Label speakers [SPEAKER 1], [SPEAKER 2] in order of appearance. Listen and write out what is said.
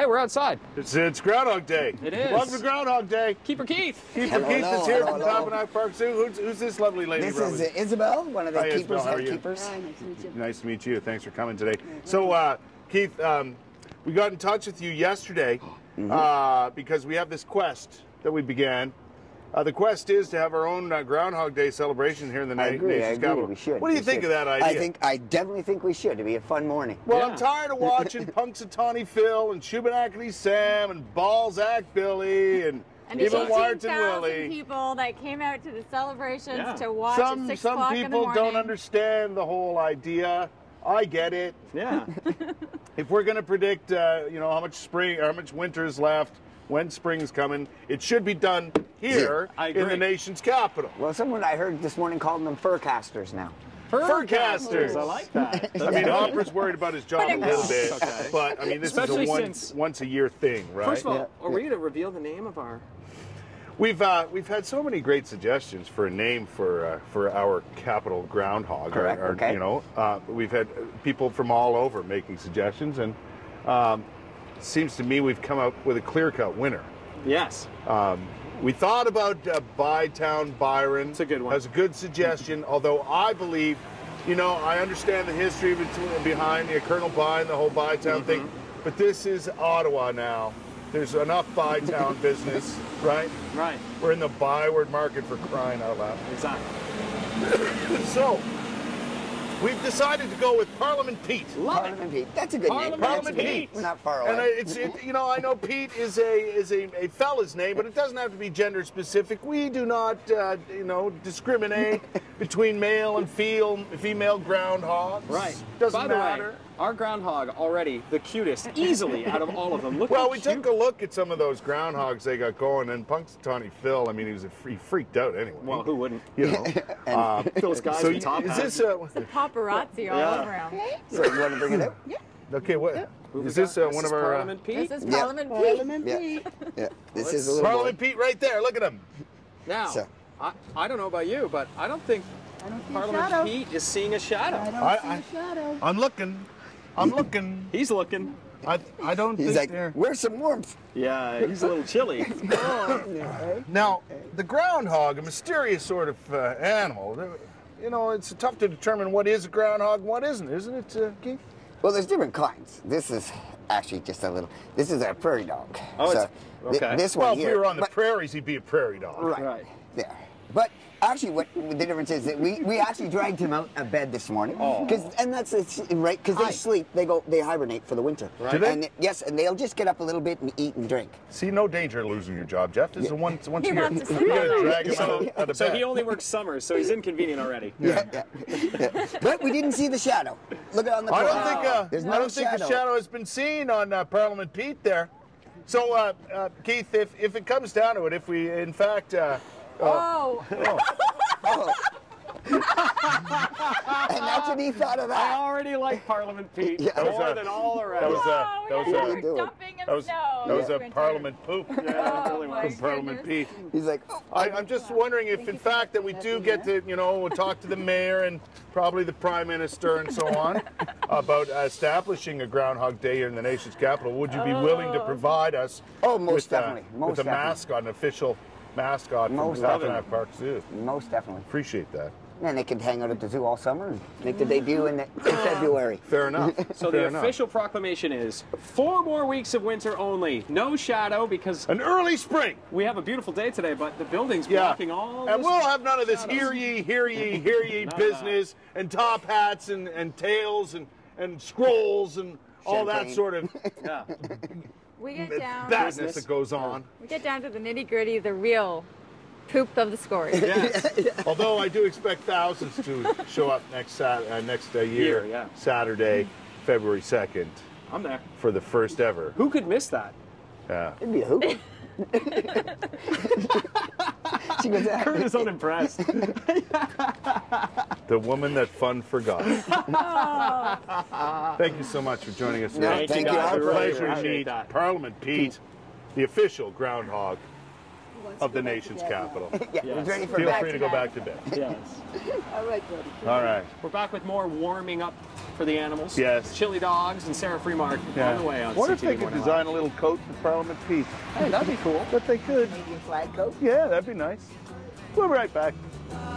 [SPEAKER 1] Hey, we're outside.
[SPEAKER 2] It's Groundhog Day.
[SPEAKER 1] It is.
[SPEAKER 2] Welcome to Groundhog Day.
[SPEAKER 1] Keeper Keith.
[SPEAKER 2] Keeper Keith is here from Papanack Zoo. Who's this lovely lady?
[SPEAKER 3] This is Isabel, one of the keepers.
[SPEAKER 2] How are you?
[SPEAKER 3] Keepers.
[SPEAKER 4] Hi, nice to meet you.
[SPEAKER 2] Nice to meet you. Thanks for coming today. So, Keith, we got in touch with you yesterday because we have this quest that we began. The quest is to have our own Groundhog Day celebration here in the nation's capital.
[SPEAKER 3] We should.
[SPEAKER 2] What do you think of that idea?
[SPEAKER 3] I definitely think we should. It'd be a fun morning.
[SPEAKER 2] Well, I'm tired of watching Punxsutawney Phil and Shubenacadie Sam and Balzac Billy and even Martin Willie.
[SPEAKER 5] People that came out to the celebrations to watch at 6
[SPEAKER 2] Some
[SPEAKER 5] o'clock in the
[SPEAKER 2] people
[SPEAKER 5] morning.
[SPEAKER 2] don't understand the whole idea. I get it.
[SPEAKER 1] Yeah.
[SPEAKER 2] If we're going to predict, how much spring or how much winter is left, when spring's coming, it should be done here in the nation's capital.
[SPEAKER 3] Well, someone I heard this morning calling them furcasters now.
[SPEAKER 2] Furcasters.
[SPEAKER 1] I like that.
[SPEAKER 2] I mean, Hopper's worried about his job a little bit, but I mean, this
[SPEAKER 1] Especially
[SPEAKER 2] is a once a year thing, right?
[SPEAKER 1] First of all, are we going to reveal the name of our...
[SPEAKER 2] We've had so many great suggestions for a name for our capital groundhog.
[SPEAKER 3] Correct. Okay.
[SPEAKER 2] We've had people from all over making suggestions, and seems to me we've come up with a clear-cut winner.
[SPEAKER 1] Yes.
[SPEAKER 2] We thought about Bytown Byron.
[SPEAKER 1] It's a good one.
[SPEAKER 2] As a good suggestion, although I believe, I understand the history behind Colonel By and the whole Bytown thing, but this is Ottawa now. There's enough Bytown business, right?
[SPEAKER 1] Right.
[SPEAKER 2] We're in the byword market for crying out loud.
[SPEAKER 1] Exactly.
[SPEAKER 2] So, we've decided to go with Parliament Pete.
[SPEAKER 3] Parliament Pete. That's a good name.
[SPEAKER 2] Parliament Pete.
[SPEAKER 3] We're not far away.
[SPEAKER 2] And I know Pete is a fella's name, but it doesn't have to be gender specific. We do not, discriminate between male and female groundhogs.
[SPEAKER 1] Right.
[SPEAKER 2] Doesn't
[SPEAKER 1] By the
[SPEAKER 2] matter.
[SPEAKER 1] way, our groundhog already the cutest, easily out of all of them. Look
[SPEAKER 2] Well,
[SPEAKER 1] how
[SPEAKER 2] we
[SPEAKER 1] cute.
[SPEAKER 2] took a look at some of those groundhogs they got going, and Punxsutawney Phil, I mean, he freaked out anyway.
[SPEAKER 1] Well, who wouldn't?
[SPEAKER 2] Those
[SPEAKER 1] guys with top hats.
[SPEAKER 5] The paparazzi all around.
[SPEAKER 3] So you want to bring it out?
[SPEAKER 5] Yeah.
[SPEAKER 2] Okay, what? Is this one of our...
[SPEAKER 1] Parliament Pete?
[SPEAKER 5] This is Parliament Pete.
[SPEAKER 4] Parliament Pete.
[SPEAKER 3] Yeah. This is a little
[SPEAKER 2] Parliament Pete right there, look at him.
[SPEAKER 1] Now,
[SPEAKER 3] So.
[SPEAKER 1] I don't know about you, but I don't think
[SPEAKER 4] I don't see
[SPEAKER 1] Parliament
[SPEAKER 4] a shadow.
[SPEAKER 1] Pete is seeing a shadow.
[SPEAKER 4] I don't see a shadow.
[SPEAKER 2] I'm looking.
[SPEAKER 1] He's looking.
[SPEAKER 2] I don't
[SPEAKER 3] He's
[SPEAKER 2] think
[SPEAKER 3] like,
[SPEAKER 2] they're...
[SPEAKER 3] where's some warmth?
[SPEAKER 1] Yeah, he's a little chilly.
[SPEAKER 2] Now, the groundhog, a mysterious sort of animal. It's tough to determine what is a groundhog and what isn't it, Keith?
[SPEAKER 3] Well, there's different kinds. This is actually just a little. This is a prairie dog.
[SPEAKER 1] Oh,
[SPEAKER 3] so
[SPEAKER 1] okay.
[SPEAKER 3] This
[SPEAKER 2] Well,
[SPEAKER 3] one
[SPEAKER 2] if
[SPEAKER 3] here.
[SPEAKER 2] we were on the prairies, he'd be a prairie dog.
[SPEAKER 3] Right. Yeah. But actually, what the difference is that we actually dragged him out of bed this morning.
[SPEAKER 1] Oh.
[SPEAKER 3] And that's right because they sleep. They hibernate for the winter.
[SPEAKER 1] Right.
[SPEAKER 2] Do they?
[SPEAKER 3] And yes, and they'll just get up a little bit and eat and drink.
[SPEAKER 2] See, no danger of losing your job, Jeff. This is once a year.
[SPEAKER 5] wants to sleep
[SPEAKER 2] You
[SPEAKER 5] all
[SPEAKER 2] gotta
[SPEAKER 5] night.
[SPEAKER 2] drag him out of bed.
[SPEAKER 1] So he only works summers, so he's inconvenient already.
[SPEAKER 3] Yeah. But we didn't see the shadow. Look on the.
[SPEAKER 2] I
[SPEAKER 3] photo.
[SPEAKER 2] don't
[SPEAKER 3] There's
[SPEAKER 2] think
[SPEAKER 3] no
[SPEAKER 2] the shadow has been seen on Parliament Pete there. So, Keith, if it comes down to it, if we in fact,
[SPEAKER 5] Oh.
[SPEAKER 3] And that's what he thought of
[SPEAKER 1] I
[SPEAKER 3] that.
[SPEAKER 1] already like Parliament Pete
[SPEAKER 3] Yeah.
[SPEAKER 1] more than all the rest.
[SPEAKER 5] Dumping in
[SPEAKER 3] That
[SPEAKER 5] snow.
[SPEAKER 2] that was a
[SPEAKER 5] this winter.
[SPEAKER 2] Parliament poop.
[SPEAKER 1] Yeah, it really
[SPEAKER 5] my
[SPEAKER 1] was.
[SPEAKER 2] From Parliament Pete.
[SPEAKER 3] He's like,
[SPEAKER 2] I'm just wondering if, in fact, that we do get to, we'll talk to the mayor and probably the prime minister and so on about establishing a Groundhog Day here in the nation's capital. Would you be willing to provide us
[SPEAKER 3] most
[SPEAKER 2] with,
[SPEAKER 3] definitely. Most
[SPEAKER 2] with a
[SPEAKER 3] definitely.
[SPEAKER 2] mascot, an official mascot from
[SPEAKER 3] Most
[SPEAKER 2] Papanack Zoo?
[SPEAKER 3] most definitely.
[SPEAKER 2] Appreciate that.
[SPEAKER 3] And they could hang out at the zoo all summer and make the debut in February.
[SPEAKER 2] Fair enough.
[SPEAKER 1] So
[SPEAKER 2] Fair
[SPEAKER 1] the
[SPEAKER 2] enough.
[SPEAKER 1] official proclamation is 4 more weeks of winter only. No shadow because
[SPEAKER 2] An early spring.
[SPEAKER 1] we have a beautiful day today, but the building's blocking all
[SPEAKER 2] And
[SPEAKER 1] this
[SPEAKER 2] we'll have none of this
[SPEAKER 1] shadows.
[SPEAKER 2] hear ye business and top hats and tails and scrolls and all that
[SPEAKER 3] Champagne.
[SPEAKER 2] sort of
[SPEAKER 1] Yeah.
[SPEAKER 5] We get down.
[SPEAKER 2] badness that goes on.
[SPEAKER 5] We get down to the nitty gritty, the real poop of the scories.
[SPEAKER 1] Yes.
[SPEAKER 2] Although I do expect thousands to show up next year,
[SPEAKER 1] yeah.
[SPEAKER 2] Saturday, February 2nd,
[SPEAKER 1] I'm there.
[SPEAKER 2] for the first ever.
[SPEAKER 1] Who could miss that?
[SPEAKER 3] It'd be a hoot. She goes,
[SPEAKER 1] Kurt is unimpressed.
[SPEAKER 2] The woman that fun forgot. Thank you so much for joining us
[SPEAKER 3] No,
[SPEAKER 2] today.
[SPEAKER 3] thank you.
[SPEAKER 1] guys.
[SPEAKER 3] Our
[SPEAKER 1] We really
[SPEAKER 2] Pleasure to
[SPEAKER 1] appreciate
[SPEAKER 2] meet
[SPEAKER 1] that.
[SPEAKER 2] Parliament Pete, the official groundhog of the nation's capital.
[SPEAKER 3] yeah,
[SPEAKER 1] Yes.
[SPEAKER 3] he's ready for
[SPEAKER 2] Feel
[SPEAKER 3] bed.
[SPEAKER 2] free to go back to bed.
[SPEAKER 1] Yes.
[SPEAKER 4] All right, buddy.
[SPEAKER 2] All right.
[SPEAKER 1] We're back with more warming up for the animals.
[SPEAKER 2] Yes.
[SPEAKER 1] Chili dogs and Sarah Freemark on the way on
[SPEAKER 2] What
[SPEAKER 1] CTV
[SPEAKER 2] if they could
[SPEAKER 1] Morning
[SPEAKER 2] design
[SPEAKER 1] Live.
[SPEAKER 2] a little coat for Parliament Peace?
[SPEAKER 1] Hey, that'd be cool.
[SPEAKER 2] But they could.
[SPEAKER 4] Canadian flag coat.
[SPEAKER 2] Yeah, that'd be nice. We'll be right back.